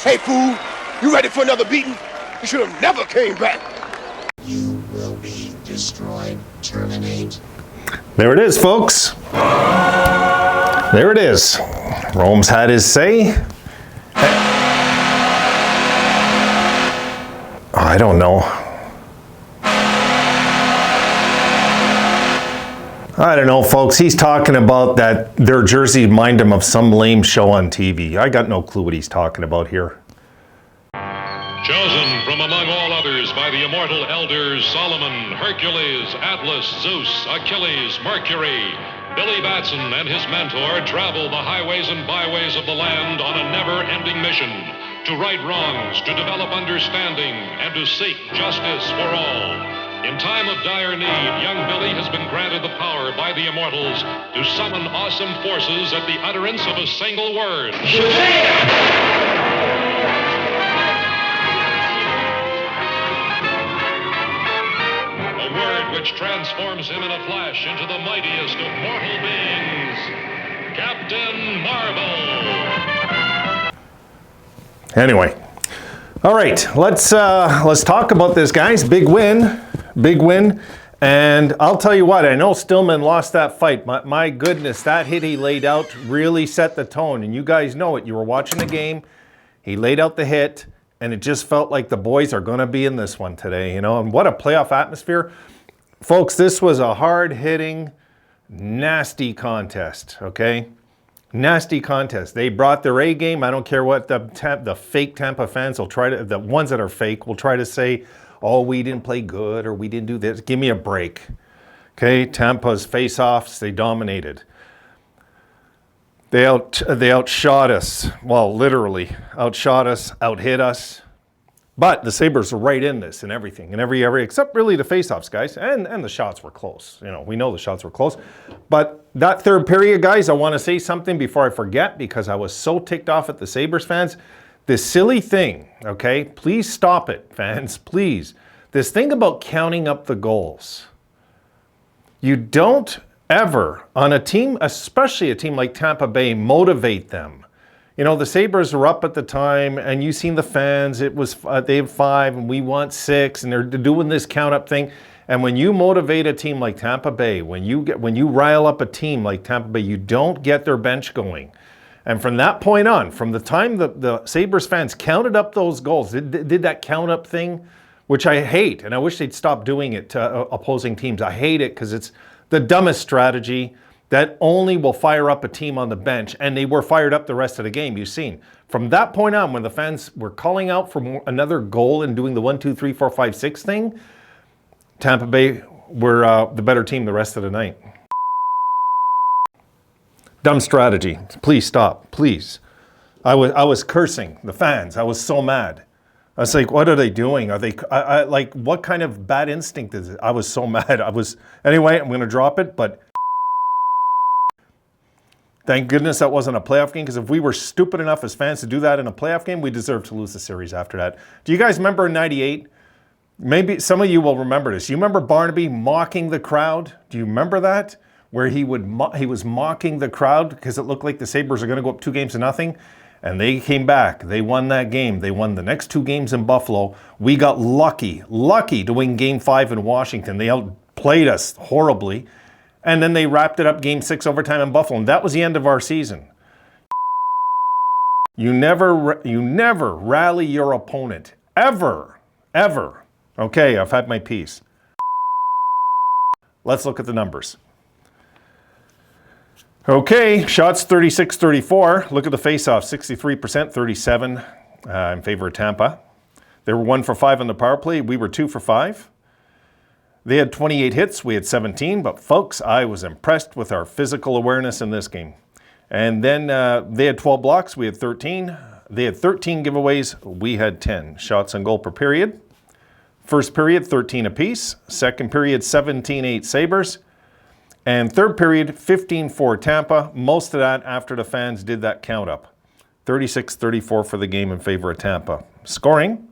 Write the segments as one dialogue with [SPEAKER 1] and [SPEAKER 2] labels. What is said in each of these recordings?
[SPEAKER 1] Hey, fool, you ready for another beating? You should have never came back.
[SPEAKER 2] You will be destroyed. Terminate.
[SPEAKER 3] There it is, folks. There it is. Rome's had his say. I don't know. I don't know, folks. He's talking about that their jersey mind him of some lame show on TV. I got no clue what he's talking about here.
[SPEAKER 4] Chosen from among all others by the immortal elders Solomon, Hercules, Atlas, Zeus, Achilles, Mercury, Billy Batson and his mentor travel the highways and byways of the land on a never-ending mission to right wrongs, to develop understanding, and to seek justice for all. In time of dire need, young Billy has been granted the power by the immortals to summon awesome forces at the utterance of a single word. Shazam! Which transforms him in a flash into the mightiest of mortal beings, Captain Marvel.
[SPEAKER 3] Anyway, all right, let's talk about this, guys. Big win, and I'll tell you what. I know Stillman lost that fight. My goodness, that hit he laid out really set the tone, and you guys know it. You were watching the game. He laid out the hit, and it just felt like the boys are going to be in this one today. You know, and what a playoff atmosphere. Folks, this was a hard-hitting, nasty contest, okay? Nasty contest. They brought their A game. I don't care what the fake Tampa fans will try to, the ones that are fake will try to say, oh, we didn't play good or we didn't do this. Give me a break, okay? Tampa's face-offs, they dominated. They outshot us. Well, literally, outshot us, outhit us. But the Sabres are right in this and everything, in every area, except really the faceoffs, guys. And the shots were close. You know, we know the shots were close. But that third period, guys, I want to say something before I forget because I was so ticked off at the Sabres fans. This silly thing, okay? Please stop it, fans, please. This thing about counting up the goals. You don't ever, on a team, especially a team like Tampa Bay, motivate them. You know, the Sabres were up at the time, and you seen the fans. It was they have 5, and we want 6, and they're doing this count-up thing. And when you motivate a team like Tampa Bay, when you rile up a team like Tampa Bay, you don't get their bench going. And from that point on, from the time the Sabres fans counted up those goals, did that count-up thing, which I hate, and I wish they'd stop doing it to opposing teams. I hate it because it's the dumbest strategy. That only will fire up a team on the bench, and they were fired up the rest of the game, you've seen. From that point on, when the fans were calling out for another goal and doing the 1, 2, 3, 4, 5, 6 thing, Tampa Bay were the better team the rest of the night. Dumb strategy. Please stop, please. I was cursing the fans. I was so mad. I was like, what are they doing? Are they, like, what kind of bad instinct is it? I was so mad. Anyway, I'm going to drop it, but thank goodness that wasn't a playoff game, because if we were stupid enough as fans to do that in a playoff game, we deserve to lose the series after that. Do you guys remember in '98? Maybe some of you will remember this. You remember Barnaby mocking the crowd? Do you remember that? Where he was mocking the crowd because it looked like the Sabres are going to go up 2-0, and they came back. They won that game. They won the next 2 games in Buffalo. We got lucky to win Game 5 in Washington. They outplayed us horribly. And then they wrapped it up Game 6 overtime in Buffalo, and that was the end of our season. You never rally your opponent. Ever. Okay, I've had my piece. Let's look at the numbers. Okay, shots 36-34. Look at the face-off, 63%, 37 in favor of Tampa. They were 1 for 5 on the power play. We were 2 for 5. They had 28 hits, we had 17, but folks, I was impressed with our physical awareness in this game. And then they had 12 blocks, we had 13. They had 13 giveaways, we had 10. Shots on goal per period. First period, 13 apiece. Second period, 17-8 Sabres. And third period, 15-4 Tampa. Most of that after the fans did that count up. 36-34 for the game in favor of Tampa. Scoring.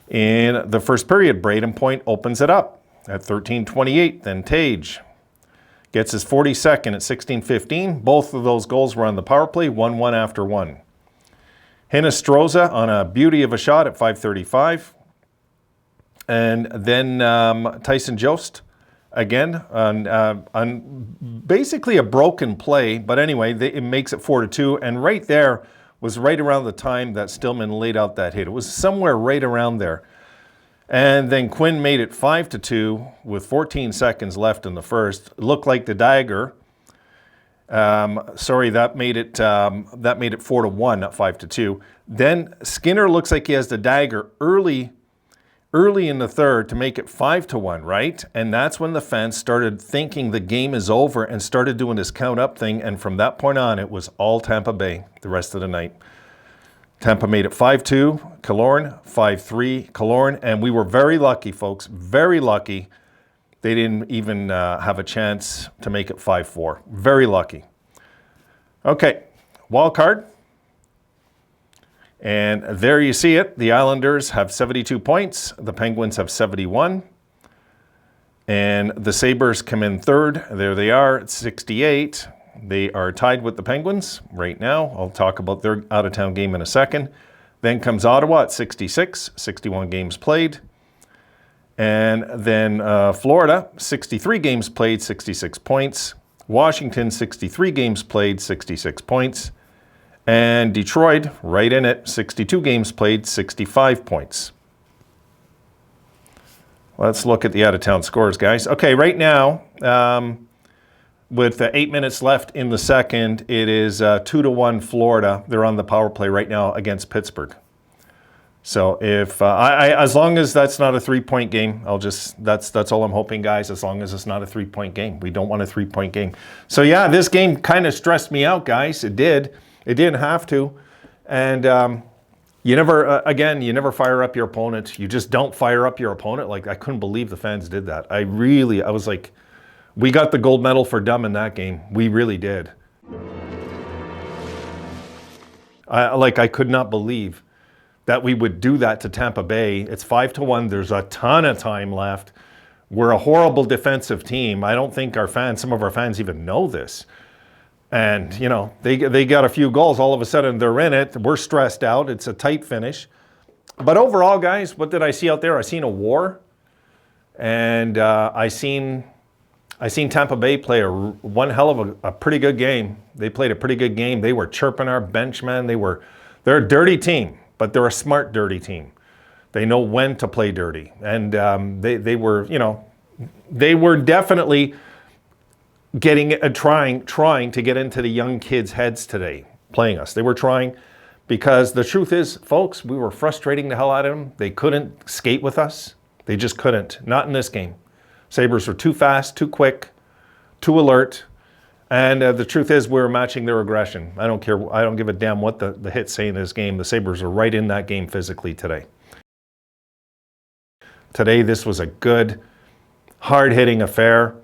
[SPEAKER 3] In the first period, Braden Point opens it up at 13:28. Then Tage gets his 42nd at 16:15. Both of those goals were on the power play, 1-1 after 1. Hinostroza on a beauty of a shot at 5:35. And then Tyson Jost again on basically a broken play. But anyway, it makes it 4-2. And right there was right around the time that Stillman laid out that hit. It was somewhere right around there. And then Quinn made it 5-2 with 14 seconds left in the first. It looked like the dagger. That made it 4-1, not 5-2. Then Skinner looks like he has the dagger early in the third to make it 5-1, right? And that's when the fans started thinking the game is over and started doing this count up thing. And from that point on, it was all Tampa Bay the rest of the night. Tampa made it 5-2, Killorn, 5-3, Killorn, and we were very lucky, folks, very lucky. They didn't even have a chance to make it 5-4. Very lucky. Okay, wild card. And there you see it. The Islanders have 72 points. The Penguins have 71. And the Sabres come in third. There they are at 68. They are tied with the Penguins right now. I'll talk about their out-of-town game in a second. Then comes Ottawa at 66, 61 games played. And then Florida, 63 games played, 66 points. Washington, 63 games played, 66 points. And Detroit, right in it, 62 games played, 65 points. Let's look at the out-of-town scores, guys. Okay, right now, with 8 minutes left in the second, it is 2-1 Florida. They're on the power play right now against Pittsburgh. So if as long as that's not a 3-point game, that's all I'm hoping, guys. As long as it's not a 3-point game, we don't want a 3-point game. So yeah, this game kind of stressed me out, guys. It did. It didn't have to, and you never fire up your opponent. You just don't fire up your opponent. Like, I couldn't believe the fans did that. I was like, we got the gold medal for dumb in that game. We really did. I could not believe that we would do that to Tampa Bay. It's 5-1. There's a ton of time left. We're a horrible defensive team. I don't think some of our fans even know this. And, you know, they got a few goals. All of a sudden, they're in it. We're stressed out. It's a tight finish. But overall, guys, what did I see out there? I seen a war. And I seen Tampa Bay play one hell of a pretty good game. They played a pretty good game. They were chirping our bench, man. They're a dirty team, but they're a smart, dirty team. They know when to play dirty. And they were definitely trying to get into the young kids' heads today, playing us. They were trying, because the truth is, folks, we were frustrating the hell out of them. They couldn't skate with us. They just couldn't. Not in this game. Sabres were too fast, too quick, too alert. And the truth is, we were matching their aggression. I don't care. I don't give a damn what the hits say in this game. The Sabres are right in that game physically today. Today, this was a good, hard-hitting affair.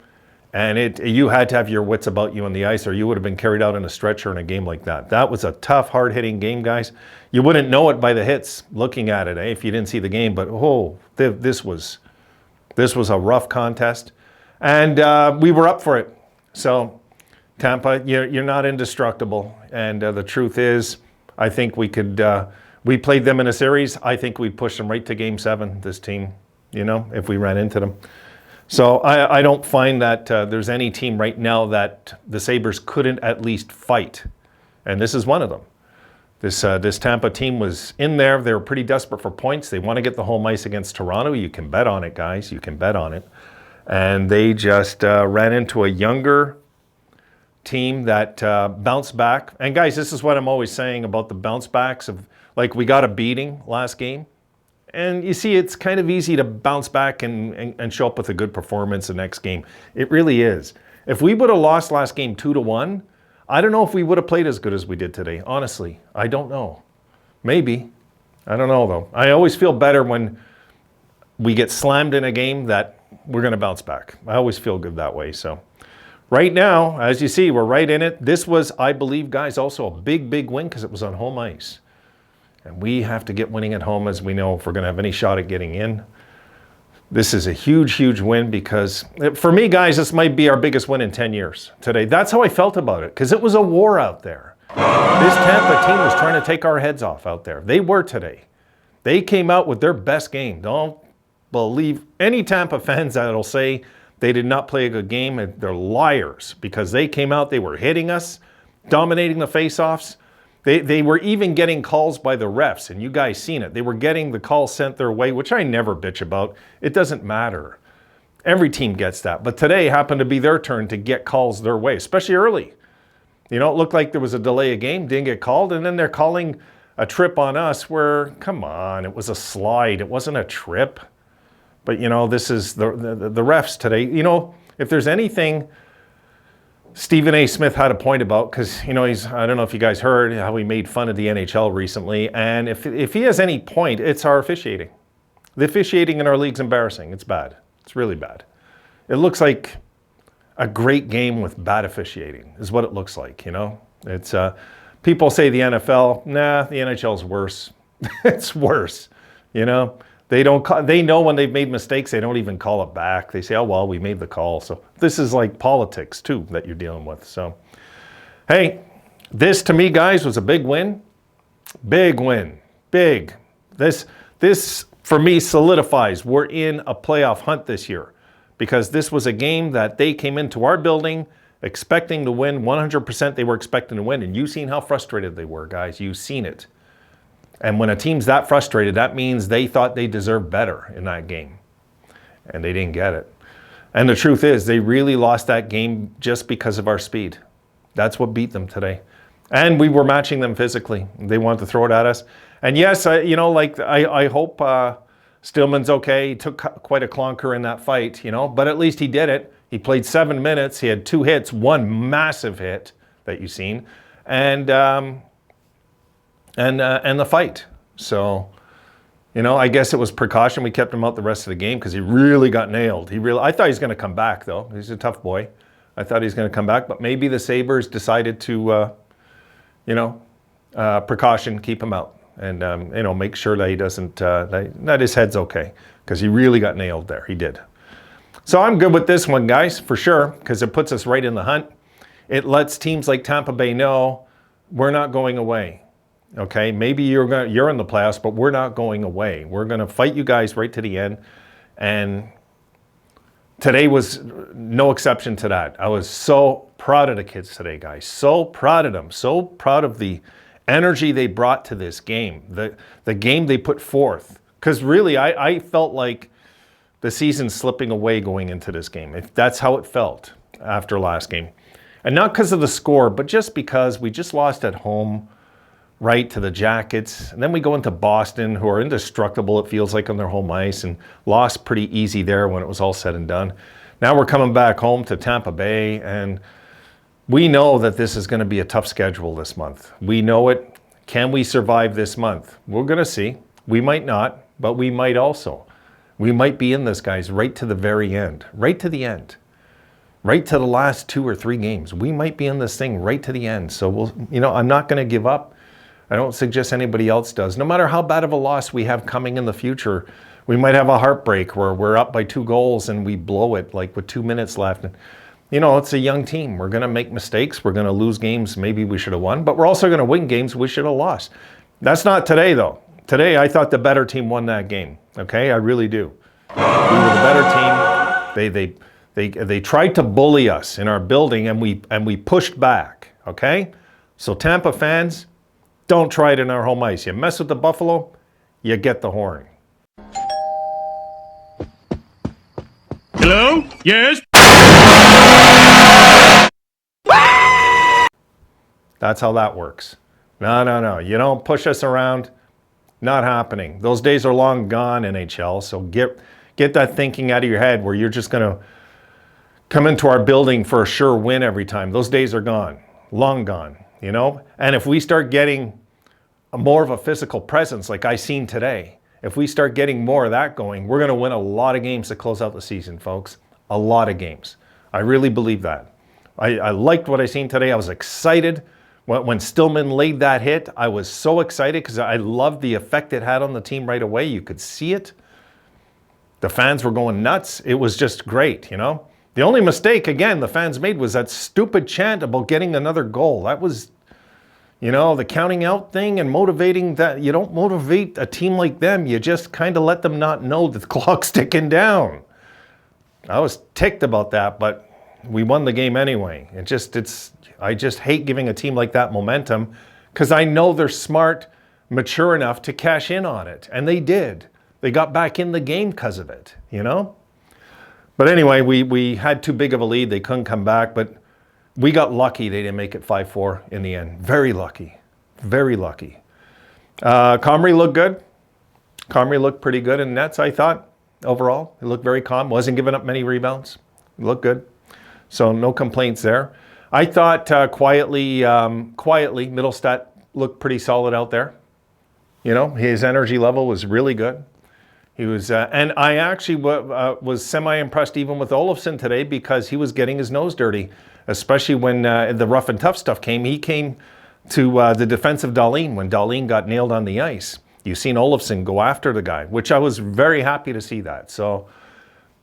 [SPEAKER 3] And you had to have your wits about you on the ice, or you would have been carried out in a stretcher in a game like that. That was a tough, hard-hitting game, guys. You wouldn't know it by the hits looking at it, if you didn't see the game. But this was a rough contest, and we were up for it. So, Tampa, you're not indestructible. And the truth is, I think we could. We played them in a series. I think we'd push them right to Game 7. This team, if we ran into them. So I don't find that there's any team right now that the Sabres couldn't at least fight. And this is one of them. This Tampa team was in there. They were pretty desperate for points. They want to get the home ice against Toronto. You can bet on it, guys. You can bet on it. And they just ran into a younger team that bounced back. And guys, this is what I'm always saying about the bounce backs of, like, we got a beating last game. And you see, it's kind of easy to bounce back and show up with a good performance the next game. It really is. If we would have lost last game 2-1, I don't know if we would have played as good as we did today. Honestly, I don't know. Maybe. I don't know, though. I always feel better when we get slammed in a game that we're going to bounce back. I always feel good that way. So right now, as you see, we're right in it. This was, I believe, guys, also a big, big win because it was on home ice. And we have to get winning at home, as we know, if we're going to have any shot at getting in. This is a huge, huge win because, for me, guys, this might be our biggest win in 10 years today. That's how I felt about it, because it was a war out there. This Tampa team was trying to take our heads off out there. They were today. They came out with their best game. Don't believe any Tampa fans that'll say they did not play a good game. They're liars, because they came out, they were hitting us, dominating the faceoffs. They were even getting calls by the refs, and you guys seen it. They were getting the calls sent their way, which I never bitch about. It doesn't matter. Every team gets that. But today happened to be their turn to get calls their way, especially early. You know, it looked like there was a delay of game, didn't get called, and then they're calling a trip on us where, come on, it was a slide. It wasn't a trip. But, you know, this is the refs today. You know, if there's anything Stephen A. Smith had a point about, because, you know, I don't know if you guys heard how he made fun of the NHL recently, and if he has any point, it's our officiating. The officiating in our league's embarrassing. It's bad. It's really bad. It looks like a great game with bad officiating is what it looks like, you know? It's people say the NFL, nah, the NHL's worse. It's worse, you know? They know when they've made mistakes, they don't even call it back. They say, oh, well, we made the call. So this is like politics, too, that you're dealing with. So, hey, this, to me, guys, was a big win. Big win. Big. This, for me, solidifies we're in a playoff hunt this year, because this was a game that they came into our building expecting to win. 100% they were expecting to win. And you've seen how frustrated they were, guys. You've seen it. And when a team's that frustrated, that means they thought they deserved better in that game. And they didn't get it. And the truth is, they really lost that game just because of our speed. That's what beat them today. And we were matching them physically. They wanted to throw it at us. And yes, I hope Stillman's okay. He took quite a clunker in that fight, you know, but at least he did it. He played 7 minutes. He had 2 hits, 1 massive hit that you've seen. And the fight. So, you know, I guess it was precaution. We kept him out the rest of the game because he really got nailed. I thought he was going to come back, though. He's a tough boy. I thought he was going to come back, but maybe the Sabres decided to, precaution, keep him out, and make sure that he doesn't, that his head's okay, because he really got nailed there. He did. So I'm good with this one, guys, for sure, because it puts us right in the hunt. It lets teams like Tampa Bay know we're not going away. Okay, maybe you're in the playoffs, but we're not going away. We're going to fight you guys right to the end. And today was no exception to that. I was so proud of the kids today, guys. So proud of them. So proud of the energy they brought to this game. The game they put forth. Because really, I felt like the season's slipping away going into this game. That's how it felt after last game. And not because of the score, but just because we just lost at home, right, to the Jackets. And then we go into Boston, who are indestructible, it feels like, on their home ice, and lost pretty easy there when it was all said and done. Now we're coming back home to Tampa Bay, and we know that this is going to be a tough schedule this month. We know it. Can we survive this month? We're going to see. We might not, but we might also. We might be in this, guys, right to the very end. Right to the end. Right to the last 2 or 3 games. We might be in this thing right to the end. So I'm not going to give up. I don't suggest anybody else does. No matter how bad of a loss we have coming in the future, we might have a heartbreak where we're up by 2 goals and we blow it, like with 2 minutes left. And, it's a young team. We're going to make mistakes. We're going to lose games maybe we should have won, but we're also going to win games we should have lost. That's not today, though. Today, I thought the better team won that game. Okay, I really do. We were the better team. They tried to bully us in our building, and we pushed back. Okay, so Tampa fans, don't try it in our home ice. You mess with the Buffalo, you get the horn.
[SPEAKER 1] Hello? Yes?
[SPEAKER 3] That's how that works. No. You don't push us around. Not happening. Those days are long gone, NHL. So get that thinking out of your head where you're just going to come into our building for a sure win every time. Those days are gone. Long gone. And if we start getting more of a physical presence like I seen today, if we start getting more of that going, we're going to win a lot of games to close out the season, folks. A lot of games. I really believe that. I liked what I seen today. I was excited. When Stillman laid that hit, I was so excited because I loved the effect it had on the team right away. You could see it. The fans were going nuts. It was just great, The only mistake, again, the fans made was that stupid chant about getting another goal. That was, You know, the counting out thing and motivating that, you don't motivate a team like them. You just kind of let them not know that the clock's ticking down. I was ticked about that, but we won the game anyway. I just hate giving a team like that momentum because I know they're smart, mature enough to cash in on it. And they did. They got back in the game because of it, you know? But anyway, we had too big of a lead. They couldn't come back, but we got lucky they didn't make it 5-4 in the end. Very lucky. Very lucky. Comrie looked good. Comrie looked pretty good in nets, I thought, overall. He looked very calm. Wasn't giving up many rebounds. He looked good. So no complaints there. I thought quietly, Middlestat looked pretty solid out there. You know, his energy level was really good. He was, and I actually was semi-impressed even with Olofsson today because he was getting his nose dirty, especially when the rough and tough stuff came. He came to the defense of Dahlin when Dahlin got nailed on the ice. You've seen Olofsson go after the guy, which I was very happy to see that. So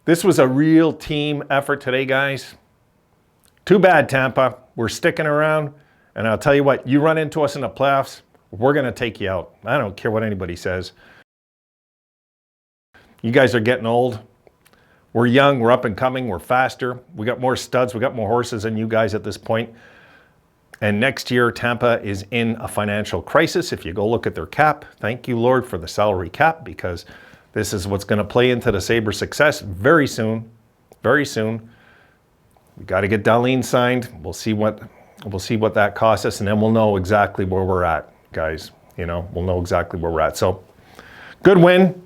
[SPEAKER 3] this was a real team effort today, guys. Too bad, Tampa. We're sticking around, and I'll tell you what, you run into us in the playoffs, we're going to take you out. I don't care what anybody says. You guys are getting old. We're young, we're up and coming, we're faster. We got more studs, we got more horses than you guys at this point. And next year, Tampa is in a financial crisis. If you go look at their cap, thank you, Lord, for the salary cap, because this is what's going to play into the Sabres' success very soon. Very soon. We got to get Dahlin signed. We'll see what that costs us, and then we'll know exactly where we're at, guys. You know, we'll know exactly where we're at. So, good win.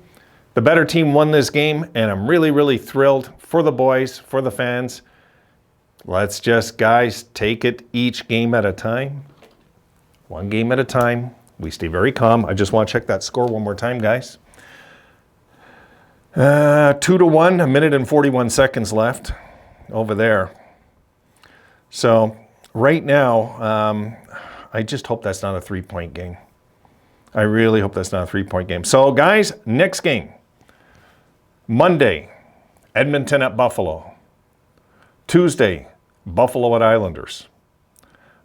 [SPEAKER 3] The better team won this game, and I'm really, really thrilled for the boys, for the fans. Let's just, guys, take it each game at a time. One game at a time. We stay very calm. I just want to check that score one more time, guys. 2-1, 1 minute and 41 seconds left over there. So right now, I just hope that's not a 3-point game. I really hope that's not a 3-point game. So, guys, next game. Monday, Edmonton at Buffalo. Tuesday, Buffalo at Islanders.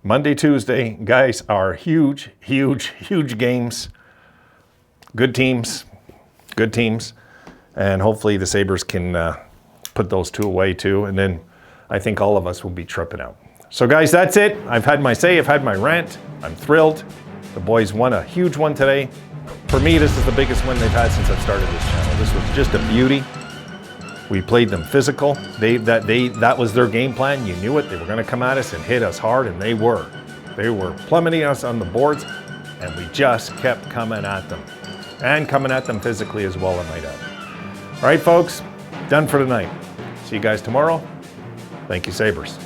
[SPEAKER 3] Monday, Tuesday, guys, are huge, huge, huge games. Good teams. Good teams. And hopefully the Sabres can put those two away too. And then I think all of us will be tripping out. So, guys, that's it. I've had my say. I've had my rant. I'm thrilled. The boys won a huge one today. For me, this is the biggest win they've had since I've started this channel. This was just a beauty. We played them physical. That was their game plan. You knew it. They were going to come at us and hit us hard, and they were. They were plummeting us on the boards, and we just kept coming at them. And coming at them physically as well, I might add. All right, folks, done for tonight. See you guys tomorrow. Thank you, Sabres.